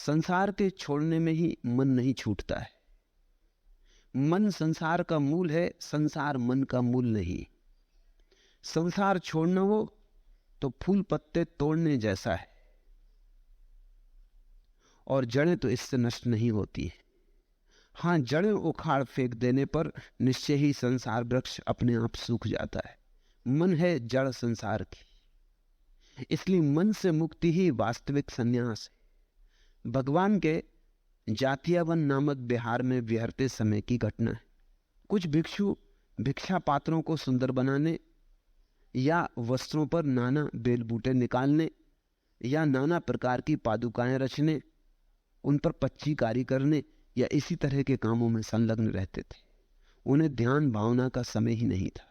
संसार के छोड़ने में ही मन नहीं छूटता है। मन संसार का मूल है, संसार मन का मूल नहीं। संसार छोड़ना हो तो फूल पत्ते तोड़ने जैसा है, और जड़ें तो इससे नष्ट नहीं होती है। हां, जड़ें उखाड़ फेंक देने पर निश्चय ही संसार वृक्ष अपने आप सूख जाता है। मन है जड़ संसार की, इसलिए मन से मुक्ति ही वास्तविक संन्यास है। भगवान के जातियावन नामक बिहार में विहरते समय की घटना है। कुछ भिक्षु भिक्षा पात्रों को सुंदर बनाने या वस्त्रों पर नाना बेल बूटे निकालने या नाना प्रकार की पादुकाएं रचने, उन पर पच्चीकारी करने या इसी तरह के कामों में संलग्न रहते थे। उन्हें ध्यान भावना का समय ही नहीं था,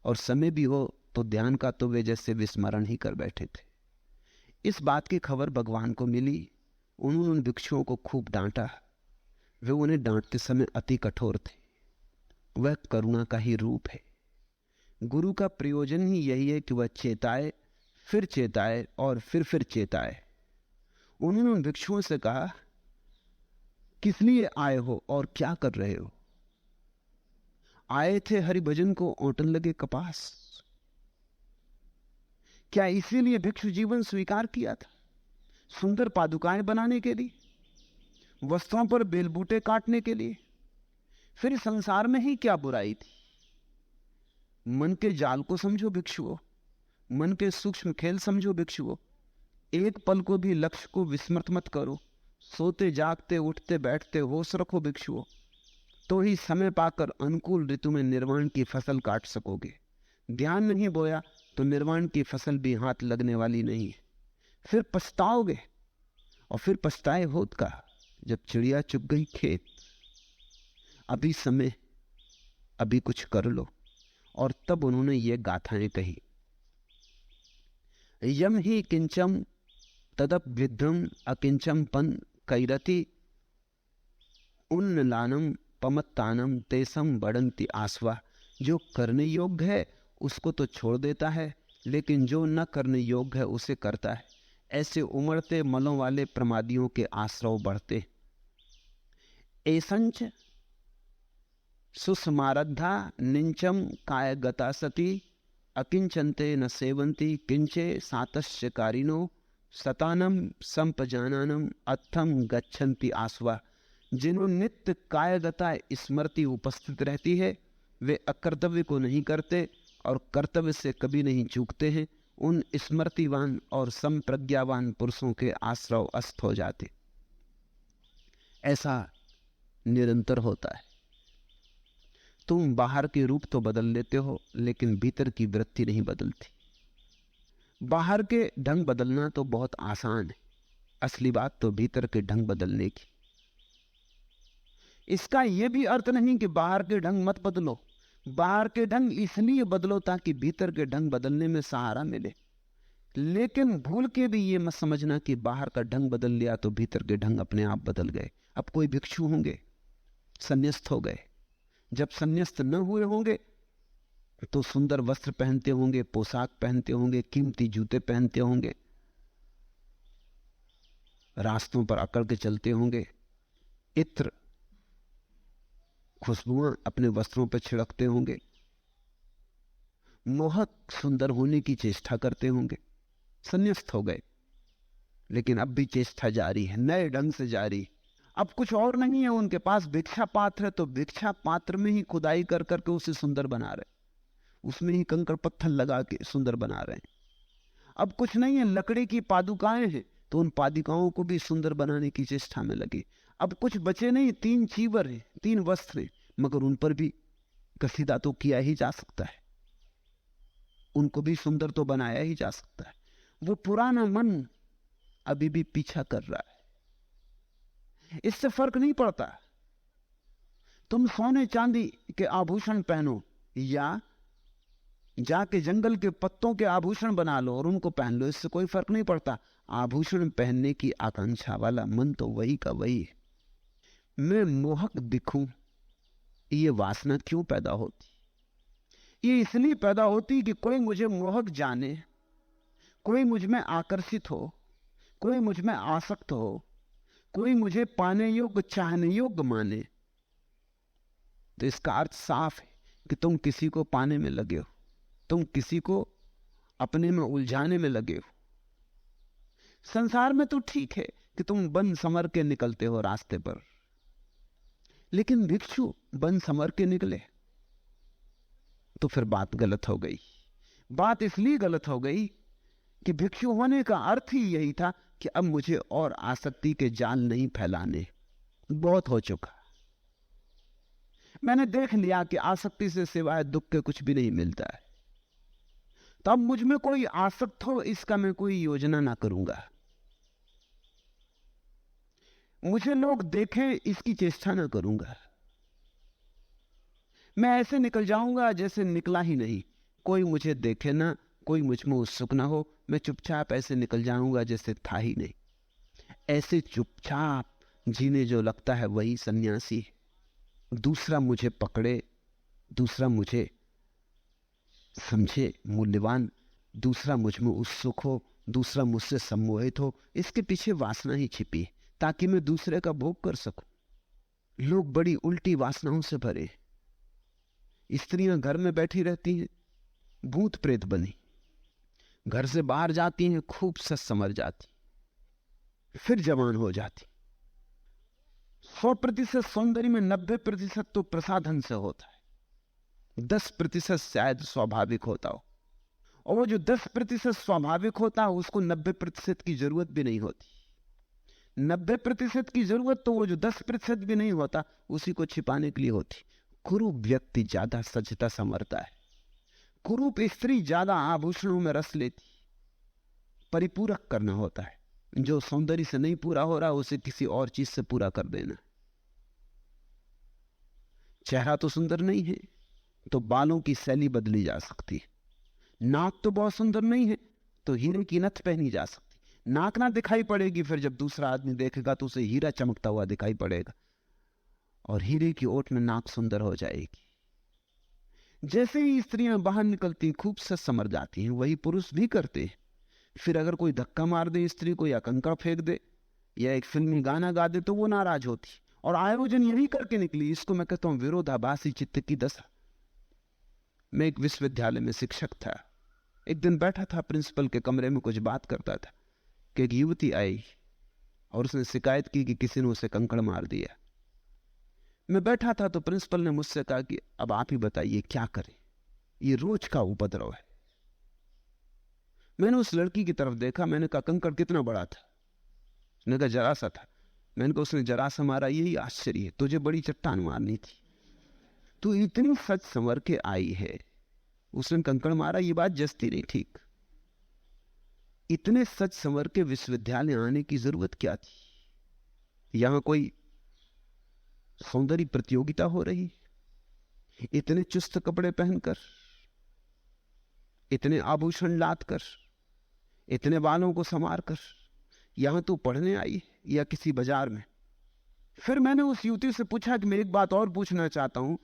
और समय भी हो तो ध्यान का तो वे जैसे विस्मरण ही कर बैठे थे। इस बात की खबर भगवान को मिली। उन्होंने उन भिक्षुओं को खूब डांटा। वे उन्हें डांटते समय अति कठोर थे। वह करुणा का ही रूप है। गुरु का प्रयोजन ही यही है कि वह चेताए, फिर चेताए और फिर चेताए। उन्होंने उन भिक्षुओं से कहा, किस लिए आए हो और क्या कर रहे हो? आए थे हरि भजन को ओटन लगे कपास। क्या इसीलिए भिक्षु जीवन स्वीकार किया था? सुंदर पादुकाएं बनाने के लिए, वस्त्रों पर बेलबूटे काटने के लिए? फिर संसार में ही क्या बुराई थी? मन के जाल को समझो भिक्षुओं, मन के सूक्ष्म खेल समझो भिक्षुओं। एक पल को भी लक्ष्य को विस्मृत मत करो। सोते जागते उठते बैठते होश रखो भिक्षुओं, तो ही समय पाकर अनुकूल ऋतु में निर्वाण की फसल काट सकोगे। ध्यान नहीं बोया तो निर्वाण की फसल भी हाथ लगने वाली नहीं है। फिर पछताओगे, और फिर पछताए होत का, जब चिड़िया चुग गई खेत। अभी समय, अभी कुछ कर लो। और तब उन्होंने ये गाथाएं कही। यम ही किंचम तदप विध्रम अकिंचम पन कैरति उन्नलानम पमत्तानम तेसम बढ़ंती आसवा। जो करने योग्य है उसको तो छोड़ देता है, लेकिन जो न करने योग्य है उसे करता है। ऐसे उमड़ते मलों वाले प्रमादियों के आश्रव बढ़ते। एसंच सुस्मारद्धा निंचम काय गता सती अकिंचन्ते न सेवंती किंचे सातस्य कारिनो सतानम संपजाननम अत्थम गच्छन्ति आसवा। जिन्हों नित्य कायगता स्मृति उपस्थित रहती है, वे अकर्तव्य को नहीं करते और कर्तव्य से कभी नहीं चूकते हैं। उन स्मृतिवान और संप्रज्ञावान पुरुषों के आश्रव अस्त हो जाते। ऐसा निरंतर होता है। तुम बाहर के रूप तो बदल लेते हो, लेकिन भीतर की वृत्ति नहीं बदलती। बाहर के ढंग बदलना तो बहुत आसान है, असली बात तो भीतर के ढंग बदलने की। इसका यह भी अर्थ नहीं कि बाहर के ढंग मत बदलो। बाहर के ढंग इसलिए बदलो ताकि भीतर के ढंग बदलने में सहारा मिले। लेकिन भूल के भी ये मत समझना कि बाहर का ढंग बदल लिया तो भीतर के ढंग अपने आप बदल गए। अब कोई भिक्षु होंगे, संन्यास्त हो गए। जब संन्यास्त न हुए होंगे तो सुंदर वस्त्र पहनते होंगे, पोशाक पहनते होंगे, कीमती जूते पहनते होंगे, रास्तों पर अकड़ के चलते होंगे, इत्र खुशबुआं अपने वस्त्रों पर छिड़कते होंगे, मोहक सुंदर होने की चेष्टा करते होंगे। संन्यास्त हो गए, लेकिन अब भी चेष्टा जारी है, नए ढंग से जारी। अब कुछ और नहीं है उनके पास, भिक्षा पात्र है तो भिक्षा पात्र में ही खुदाई कर करके उसे सुंदर बना रहे, उसमें ही कंकड़ पत्थर लगा के सुंदर बना रहे हैं। अब कुछ नहीं है, लकड़ी की पादुकाएं हैं तो उन पादुकाओं को भी सुंदर बनाने की चेष्टा में लगे। अब कुछ बचे नहीं, 3 चीवर हैं, 3 वस्त्र हैं, मगर उन पर भी कसीदा तो किया ही जा सकता है, उनको भी सुंदर तो बनाया ही जा सकता है। वो पुराना मन अभी भी पीछा कर रहा है। इससे फर्क नहीं पड़ता तुम सोने चांदी के आभूषण पहनो या जाके जंगल के पत्तों के आभूषण बना लो और उनको पहन लो, इससे कोई फर्क नहीं पड़ता। आभूषण पहनने की आकांक्षा वाला मन तो वही का वही है। मैं मोहक दिखूं, ये वासना क्यों पैदा होती? ये इसलिए पैदा होती कि कोई मुझे मोहक जाने, कोई मुझ में आकर्षित हो, कोई मुझ में आसक्त हो, कोई मुझे पाने योग्य, चाहने योग्य माने, तो इसका अर्थ साफ है कि तुम किसी को पाने में लगे हो, तुम किसी को अपने में उलझाने में लगे हो। संसार में तो ठीक है कि तुम बन संवर के निकलते हो रास्ते पर, लेकिन भिक्षु बन संवर के निकले तो फिर बात गलत हो गई। बात इसलिए गलत हो गई कि भिक्षु होने का अर्थ ही यही था कि अब मुझे और आसक्ति के जाल नहीं फैलाने, बहुत हो चुका। मैंने देख लिया कि आसक्ति से सिवाय दुख के कुछ भी नहीं मिलता है, तो अब मुझ में कोई आसक्त हो इसका मैं कोई योजना ना करूंगा। मुझे लोग देखें इसकी चेष्टा ना करूंगा। मैं ऐसे निकल जाऊंगा जैसे निकला ही नहीं, कोई मुझे देखे ना, कोई मुझ में उत्सुक ना हो, मैं चुपचाप ऐसे निकल जाऊंगा जैसे था ही नहीं। ऐसे चुपचाप जीने जो लगता है वही सन्यासी है। दूसरा मुझे पकड़े, दूसरा मुझे समझे मूल्यवान, दूसरा मुझ में उत्सुक हो, दूसरा मुझसे सम्मोहित हो, इसके पीछे वासना ही छिपी है ताकि मैं दूसरे का भोग कर सकूं। लोग बड़ी उल्टी वासनाओं से भरे। स्त्रियां घर में बैठी रहती हैं, भूत प्रेत बनी, घर से बाहर जाती हैं, खूब सच समझ जाती, फिर जवान हो जाती। 100% सौंदर्य में 90% तो प्रसाधन से होता है, 10% शायद स्वाभाविक होता हो, और वो जो 10% स्वाभाविक होता है उसको 90% की जरूरत भी नहीं होती। 90% की जरूरत तो वो जो 10% भी नहीं होता उसी को छिपाने के लिए होती। कुरूप व्यक्ति ज्यादा सजता संवरता है, कुरूप स्त्री ज्यादा आभूषणों में रस लेती। परिपूरक करना होता है, जो सौंदर्य से नहीं पूरा हो रहा उसे किसी और चीज से पूरा कर देना। चेहरा तो सुंदर नहीं है तो बालों की शैली बदली जा सकती है, नाक तो बहुत सुंदर नहीं है तो हीरे की नथ पहनी जा सकती। नाक ना दिखाई पड़ेगी, फिर जब दूसरा आदमी देखेगा तो उसे हीरा चमकता हुआ दिखाई पड़ेगा, और हीरे की ओट में नाक सुंदर हो जाएगी। जैसे ही स्त्रियां बाहर निकलती खूब सच समझ जाती हैं, वही पुरुष भी करते हैं। फिर अगर कोई धक्का मार दे स्त्री को, या कंकड़ फेंक दे, या एक फिल्मी गाना गा दे, तो वो नाराज होती, और आयोजन यही करके निकली। इसको मैं कहता हूं विरोधाभासी चित्त की दशा। मैं एक विश्वविद्यालय में शिक्षक था। एक दिन बैठा था प्रिंसिपल के कमरे में, कुछ बात करता था कि एक युवती आई और उसने शिकायत की कि किसी ने उसे कंकड़ मार दिया। मैं बैठा था तो प्रिंसिपल ने मुझसे कहा कि अब आप ही बताइए क्या करें, ये रोज का उपद्रव है। मैंने उस लड़की की तरफ देखा, मैंने कहा कंकड़ कितना बड़ा था? उसने कहा जरा सा था। मैंने कहा उसने जरा सा मारा, यही आश्चर्य है, तुझे बड़ी चट्टान मारनी थी, तू इतनी सच संवर के आई है, उसने कंकड़ मारा, ये बात जचती नहीं ठीक। इतने सच संवर के विश्वविद्यालय आने की जरूरत क्या थी? यहां कोई सौंदर्य प्रतियोगिता हो रही? इतने चुस्त कपड़े पहनकर, इतने आभूषण लाद कर, इतने बालों को संवार कर यहां तू पढ़ने आई या किसी बाजार में? फिर मैंने उस युवती से पूछा कि मैं एक बात और पूछना चाहता हूं,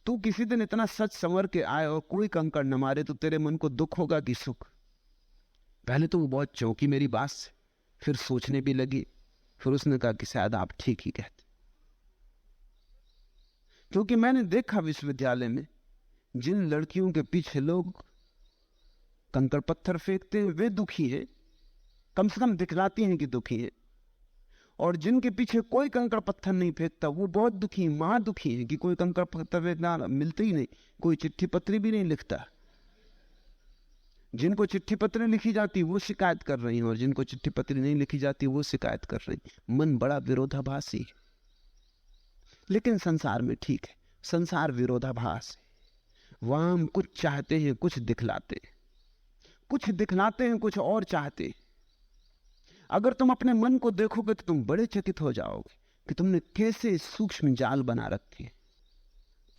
तू किसी दिन इतना सच संवर के आए और कोई कंकड़ न मारे तो तेरे मन को दुख होगा कि सुख? पहले तो वो बहुत चौंकी मेरी बात से, फिर सोचने भी लगी। फिर उसने कहा कि शायद आप ठीक ही कहते, क्योंकि मैंने देखा विश्वविद्यालय में जिन लड़कियों के पीछे लोग कंकड़ पत्थर फेंकते हैं वे दुखी हैं, कम से कम दिखलाती हैं कि दुखी हैं, और जिनके पीछे कोई कंकड़ पत्थर नहीं फेंकता वो बहुत दुखी हैं, महा दुखी हैं कि कोई कंकड़ पत्थर फेंकना मिलते ही नहीं, कोई चिट्ठी पत्री भी नहीं लिखता। जिनको चिट्ठी पत्री लिखी जाती वो शिकायत कर रही हैं, और जिनको चिट्ठी पत्री नहीं लिखी जाती वो शिकायत कर रही। मन बड़ा विरोधाभासी है। लेकिन संसार में ठीक है, संसार विरोधाभास है। वहां हम कुछ चाहते हैं, कुछ दिखलाते हैं, कुछ दिखलाते हैं, कुछ और चाहते हैं। अगर तुम अपने मन को देखोगे तो तुम बड़े चकित हो जाओगे कि तुमने कैसे सूक्ष्म जाल बना रखे हैं।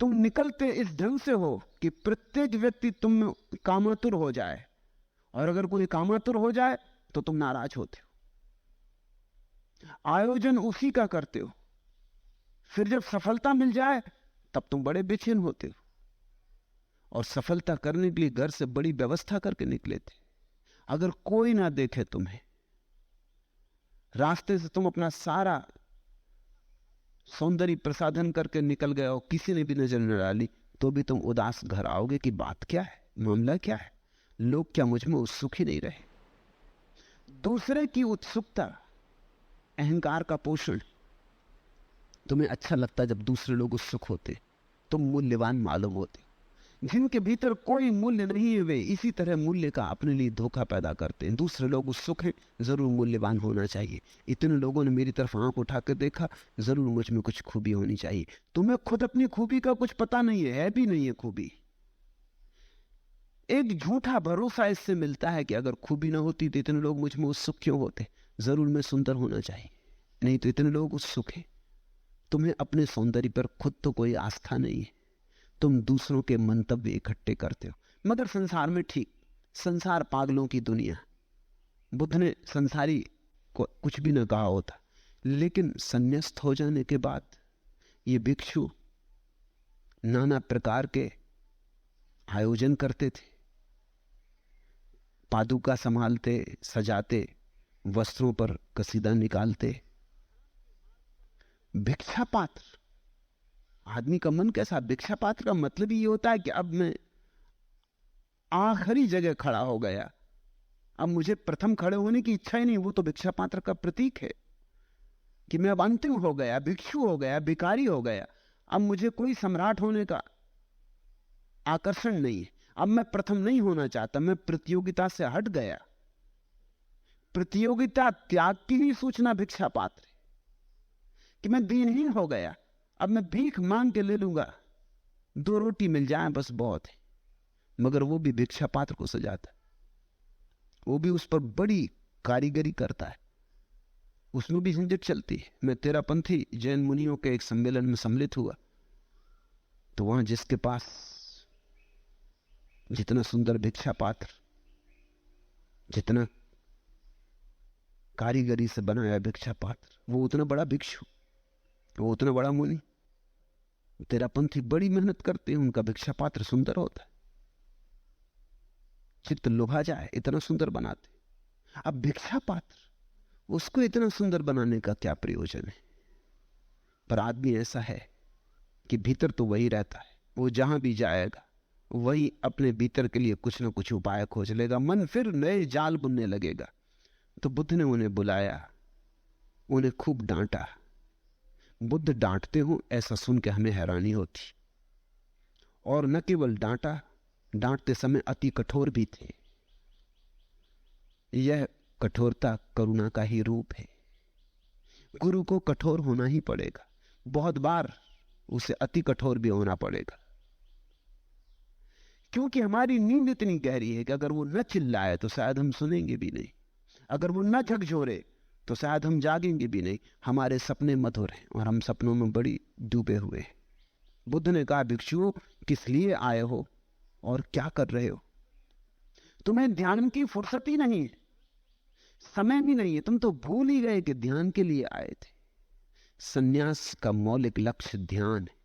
तुम निकलते इस ढंग से हो कि प्रत्येक व्यक्ति तुम में कामातुर हो जाए, और अगर कोई कामातुर हो जाए तो तुम नाराज होते हो, आयोजन उसी का करते हो। फिर जब सफलता मिल जाए तब तुम बड़े बेचैन होते हो, और सफलता करने के लिए घर से बड़ी व्यवस्था करके निकले थे। अगर कोई ना देखे तुम्हें रास्ते से तुम अपना सारा सौंदर्य प्रसाधन करके निकल गए हो, किसी ने भी नजर न डाली, तो भी तुम उदास घर आओगे कि बात क्या है, मामला क्या है, लोग क्या मुझ में उत्सुक ही नहीं रहे। दूसरे की उत्सुकता अहंकार का पोषण। तुम्हें अच्छा लगता जब दूसरे लोग उत्सुक होते, तुम मूल्यवान मालूम होते। जिनके भीतर कोई मूल्य नहीं है, वे इसी तरह मूल्य का अपने लिए धोखा पैदा करते हैं। दूसरे लोग उत्सुक हैं, जरूर मूल्यवान होना चाहिए। इतने लोगों ने मेरी तरफ आंख उठा कर देखा, जरूर मुझ में कुछ खूबी होनी चाहिए। तुम्हें खुद अपनी खूबी का कुछ पता नहीं है भी नहीं है खूबी। एक झूठा भरोसा इससे मिलता है कि अगर खूबी ना होती तो इतने लोग मुझ में उत्सुक क्यों होते, जरूर मैं सुंदर होना चाहिए, नहीं तो इतने लोग उत्सुक हैं। तुम्हें अपने सौंदर्य पर खुद तो कोई आस्था नहीं है, तुम दूसरों के मंतव्य इकट्ठे करते हो। मगर संसार में ठीक, संसार पागलों की दुनिया। बुद्ध ने संसारी को कुछ भी न कहा होता, लेकिन संन्यास्त हो जाने के बाद ये भिक्षु नाना प्रकार के आयोजन करते थे, पादुका संभालते, सजाते, वस्त्रों पर कसीदा निकालते। भिक्षा पात्र, आदमी का मन कैसा, भिक्षा पात्र का मतलब ये होता है कि अब मैं आखिरी जगह खड़ा हो गया, अब मुझे प्रथम खड़े होने की इच्छा ही नहीं। वो तो भिक्षा पात्र का प्रतीक है कि मैं अब अंतिम हो गया, भिक्षु हो गया, भिखारी हो गया। अब मुझे कोई सम्राट होने का आकर्षण नहीं है, अब मैं प्रथम नहीं होना चाहता, मैं प्रतियोगिता से हट गया। प्रतियोगिता त्याग की ही सूचना भिक्षा पात्र है कि मैं दीनहीन हो गया, अब मैं भीख मांग के ले लूंगा, 2 रोटी मिल जाए बस बहुत है। मगर वो भी भिक्षा पात्र को सजाता है, वो भी उस पर बड़ी कारीगरी करता है, उसमें भी झंझट चलती है। मैं तेरापंथी जैन मुनियों के एक सम्मेलन में सम्मिलित हुआ, तो वहां जिसके पास जितना सुंदर भिक्षा पात्र, जितना कारीगरी से बनाया भिक्षा पात्र, वो उतना बड़ा भिक्षु, वो उतना बड़ा मुनि। तेरापंथी बड़ी मेहनत करते हैं, उनका भिक्षा पात्र सुंदर होता है, चित्त लुभा जाए इतना सुंदर बनाते। अब भिक्षा पात्र, उसको इतना सुंदर बनाने का क्या प्रयोजन है? पर आदमी ऐसा है कि भीतर तो वही रहता है, वो जहां भी जाएगा वही अपने भीतर के लिए कुछ ना कुछ उपाय खोज लेगा, मन फिर नए जाल बुनने लगेगा। तो बुद्ध ने उन्हें बुलाया, उन्हें खूब डांटा। बुद्ध डांटते हो ऐसा सुन के हमें हैरानी होती, और न केवल डांटा, डांटते समय अति कठोर भी थे। यह कठोरता करुणा का ही रूप है। गुरु को कठोर होना ही पड़ेगा, बहुत बार उसे अति कठोर भी होना पड़ेगा, क्योंकि हमारी नींद इतनी गहरी है कि अगर वो न चिल्लाए तो शायद हम सुनेंगे भी नहीं, अगर वो न झकझोरे तो शायद हम जागेंगे भी नहीं। हमारे सपने मधुर हैं और हम सपनों में बड़ी डूबे हुए हैं। बुद्ध ने कहा, भिक्षुओं किस लिए आए हो और क्या कर रहे हो? तुम्हें ध्यान की फुर्सत ही नहीं है, समय भी नहीं है, तुम तो भूल ही गए कि ध्यान के लिए आए थे। सन्यास का मौलिक लक्ष्य ध्यान है।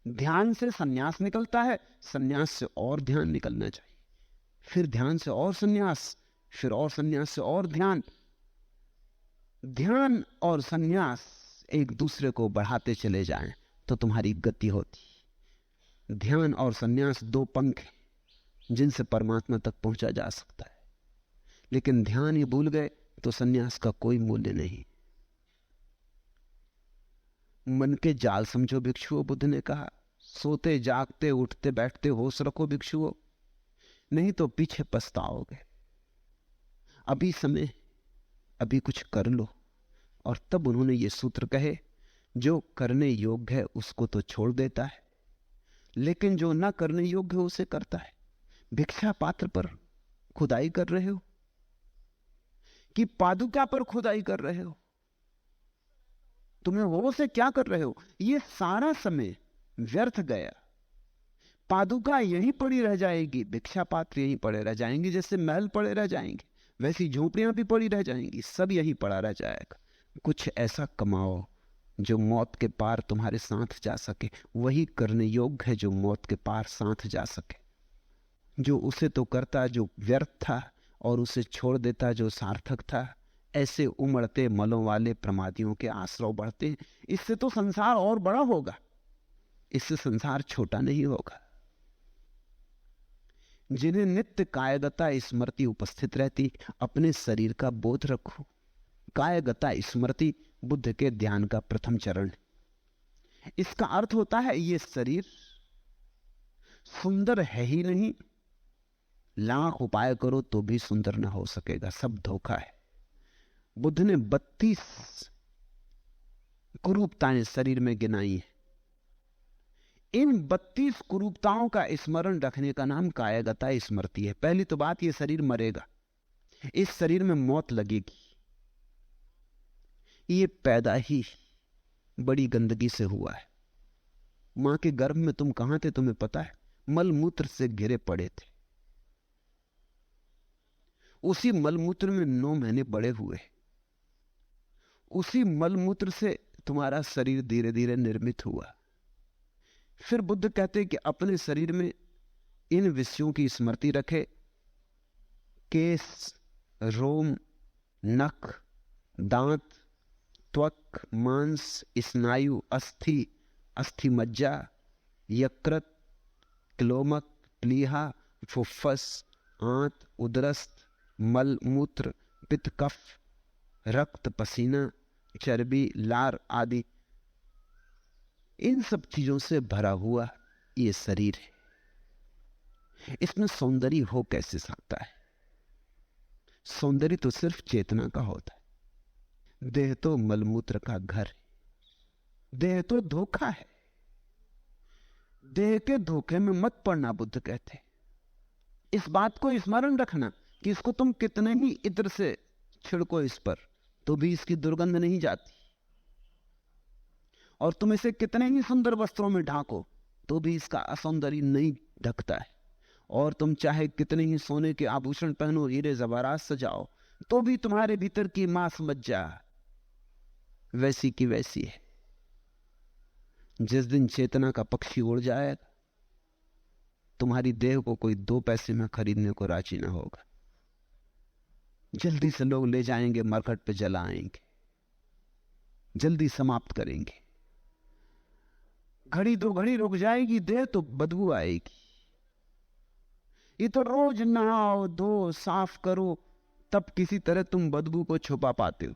ध्यान से सन्यास निकलता है, सन्यास से और ध्यान निकलना चाहिए, फिर ध्यान से और सन्यास, फिर और सन्यास से और ध्यान। ध्यान और सन्यास एक दूसरे को बढ़ाते चले जाएं तो तुम्हारी गति होती। ध्यान और सन्यास 2 पंख हैं जिनसे परमात्मा तक पहुंचा जा सकता है, लेकिन ध्यान ही भूल गए तो सन्यास का कोई मूल्य नहीं। मन के जाल समझो भिक्षुओं, बुद्ध ने कहा, सोते जागते उठते बैठते होश रखो भिक्षुओं, नहीं तो पीछे पछताओगे। अभी समय, अभी कुछ कर लो। और तब उन्होंने ये सूत्र कहे, जो करने योग्य है उसको तो छोड़ देता है, लेकिन जो ना करने योग्य है उसे करता है। भिक्षा पात्र पर खुदाई कर रहे हो कि पादुका पर खुदाई कर रहे हो? तुम्हें वो से क्या कर रहे हो? ये सारा समय व्यर्थ गया। पादुका यहीं पड़ी रह जाएगी, भिक्षा पात्र यहीं पड़े रह जाएंगे। जैसे महल पड़े रह जाएंगे वैसी झोपड़ियां भी पड़ी रह जाएंगी, सब यहीं पड़ा रह जाएगा। कुछ ऐसा कमाओ जो मौत के पार तुम्हारे साथ जा सके, वही करने योग्य है जो मौत के पार साथ जा सके। जो उसे तो करता जो व्यर्थ था और उसे छोड़ देता जो सार्थक था, ऐसे उमड़ते मलों वाले प्रमादियों के आश्रय बढ़ते हैं। इससे तो संसार और बड़ा होगा, इससे संसार छोटा नहीं होगा। जिन्हें नित्य कायगता स्मृति उपस्थित रहती, अपने शरीर का बोध रखो। कायगता स्मृति बुद्ध के ध्यान का प्रथम चरण है। इसका अर्थ होता है ये शरीर सुंदर है ही नहीं, लाख उपाय करो तो भी सुंदर ना हो सकेगा, सब धोखा है। बुद्ध ने 32 कुरूपताएं शरीर में गिनाई है। इन 32 कुरूपताओं का स्मरण रखने का नाम कायगता स्मृति है। पहली तो बात, ये शरीर मरेगा, इस शरीर में मौत लगेगी। ये पैदा ही बड़ी गंदगी से हुआ है। मां के गर्भ में तुम कहां थे तुम्हें पता है? मलमूत्र से घिरे पड़े थे। उसी मलमूत्र में 9 महीने बड़े हुए। उसी मलमूत्र से तुम्हारा शरीर धीरे धीरे निर्मित हुआ। फिर बुद्ध कहते हैं कि अपने शरीर में इन विषयों की स्मृति रखे। केस, रोम, नख, दांत, त्वक, मांस, स्नायु, अस्थि, अस्थिमज्जा, यकृत, क्लोमक, प्लीहा, फुफ्फस, आंत, उदरस्थ, मल, मूत्र, पित्त, कफ, रक्त, पसीना, चर्बी, लार आदि, इन सब चीजों से भरा हुआ ये शरीर है। इसमें सौंदर्य हो कैसे सकता है? सौंदर्य तो सिर्फ चेतना का होता है। देह तो मलमूत्र का घर है, देह तो धोखा है। देह के धोखे में मत पड़ना, बुद्ध कहते। इस बात को स्मरण रखना कि इसको तुम कितने ही इत्र से छिड़को इस पर तो भी इसकी दुर्गंध नहीं जाती, और तुम इसे कितने ही सुंदर वस्त्रों में ढांको तो भी इसका असौंदर्य नहीं ढकता है, और तुम चाहे कितने ही सोने के आभूषण पहनो, हीरे जवाहरात सजाओ, तो भी तुम्हारे भीतर की मांस मज्जा वैसी की वैसी है। जिस दिन चेतना का पक्षी उड़ जाएगा, तुम्हारी देह को कोई 2 पैसे में खरीदने को राजी ना होगा। जल्दी से लोग ले जाएंगे, मरकट पे जलाएंगे, जल्दी समाप्त करेंगे। घड़ी 2 घड़ी रुक जाएगी देह तो बदबू आएगी। ये तो रोज नहाओ धो साफ करो, तब किसी तरह तुम बदबू को छुपा पाते हो,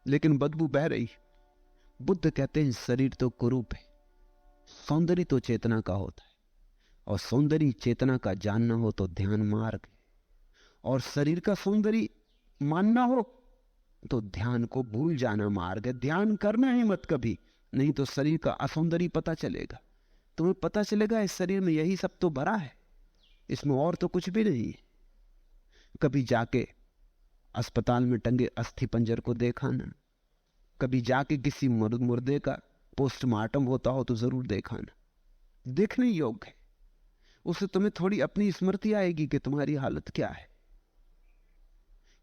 लेकिन बदबू बह रही। बुद्ध कहते हैं शरीर तो कुरूप है, सौंदर्य तो चेतना का होता है, और सौंदर्य चेतना का जानना हो तो ध्यान मार्ग है, और शरीर का सौंदर्य मानना हो तो ध्यान को भूल जाना मार्ग है। ध्यान करना ही मत कभी, नहीं तो शरीर का असौंदर्य पता चलेगा। तुम्हें पता चलेगा इस शरीर में यही सब तो भरा है, इसमें और तो कुछ भी नहीं है। कभी जाके अस्पताल में टंगे अस्थि पंजर को देखा ना, कभी जाके किसी मुर्दे का पोस्टमार्टम होता हो तो जरूर देखा ना, देखने योग्य है। उससे तुम्हें थोड़ी अपनी स्मृति आएगी कि तुम्हारी हालत क्या है।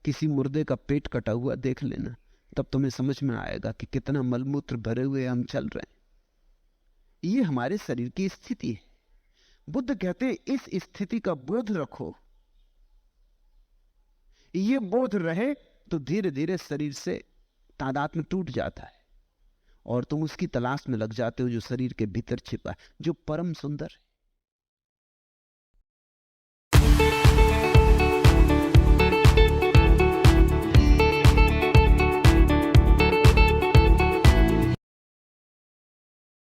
किसी मुर्दे का पेट कटा हुआ देख लेना, तब तुम्हें समझ में आएगा कि कितना मलमूत्र भरे हुए हम चल रहे हैं। ये हमारे शरीर की स्थिति है। बुद्ध कहते हैं इस स्थिति का बोध रखो। ये बोध रहे तो धीरे धीरे शरीर से तादात्म्य टूट जाता है, और तुम उसकी तलाश में लग जाते हो जो शरीर के भीतर छिपा है, जो परम सुंदर है।